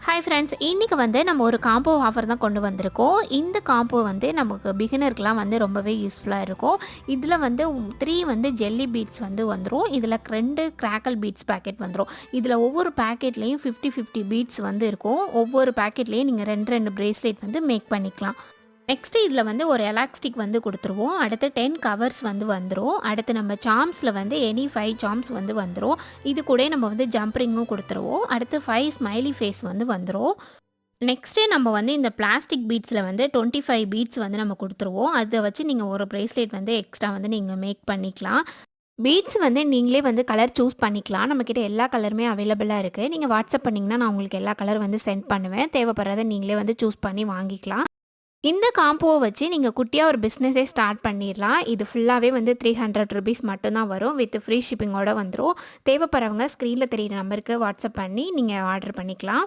Hi friends, இன்றைக்கி வந்து நம்ம ஒரு காம்போ ஆஃபர் தான் கொண்டு வந்திருக்கோம். இந்த காம்போ வந்து நமக்கு பிகினருக்குலாம் வந்து ரொம்பவே யூஸ்ஃபுல்லாக இருக்கும். இதில் வந்து 3 வந்து ஜெல்லி பீட்ஸ் வந்து வந்துடும். இதில் 2 கிராக்கல் பீட்ஸ் பேக்கெட் வந்துடும். இதில் ஒவ்வொரு பேக்கெட்லேயும் 50 பீட்ஸ் வந்து இருக்கும். ஒவ்வொரு பேக்கெட்லேயும் நீங்கள் 2 பிரேஸ்லெட் வந்து மேக் பண்ணிக்கலாம். நெக்ஸ்ட்டு இதில் வந்து ஒரு எலாஸ்டிக் வந்து கொடுத்துருவோம். அடுத்து 10 கவர்ஸ் வந்து வந்துடும். அடுத்து நம்ம சார்ம்ஸில் வந்து எனி 5 சார்ம்ஸ் வந்து வந்துடும். இது கூட நம்ம வந்து ஜம்ப்ரிங்கும் கொடுத்துருவோம். அடுத்து 5 ஸ்மைலி ஃபேஸ் வந்து வந்துடும். நெக்ஸ்ட்டு நம்ம வந்து இந்த பிளாஸ்டிக் பீட்ஸில் வந்து 25 பீட்ஸ் வந்து நம்ம கொடுத்துருவோம். அதை வச்சு நீங்கள் ஒரு ப்ரேஸ்லெட் வந்து எக்ஸ்ட்ரா வந்து நீங்கள் மேக் பண்ணிக்கலாம். பீட்ஸ் வந்து நீங்களே வந்து கலர் சூஸ் பண்ணிக்கலாம். நம்மக்கிட்ட எல்லா கலருமே அவைலபிளாக இருக்குது. நீங்கள் வாட்ஸ்அப் பண்ணிங்கன்னா நான் உங்களுக்கு எல்லா கலர் வந்து சென்ட் பண்ணுவேன். தேவைப்படுறதை நீங்களே வந்து சூஸ் பண்ணி வாங்கிக்கலாம். இந்த காம்போவை வச்சு நீங்கள் குட்டியாக ஒரு பிஸ்னஸே ஸ்டார்ட் பண்ணிடலாம். இது ஃபுல்லாகவே வந்து 300 ருபீஸ் மட்டும்தான் வரும். வித் ஃப்ரீ ஷிப்பிங்கோடு வந்துடும். தேவைப்படுறவங்க ஸ்க்ரீனில் தெரியிற நம்பருக்கு வாட்ஸ்அப் பண்ணி நீங்கள் ஆர்டர் பண்ணிக்கலாம்.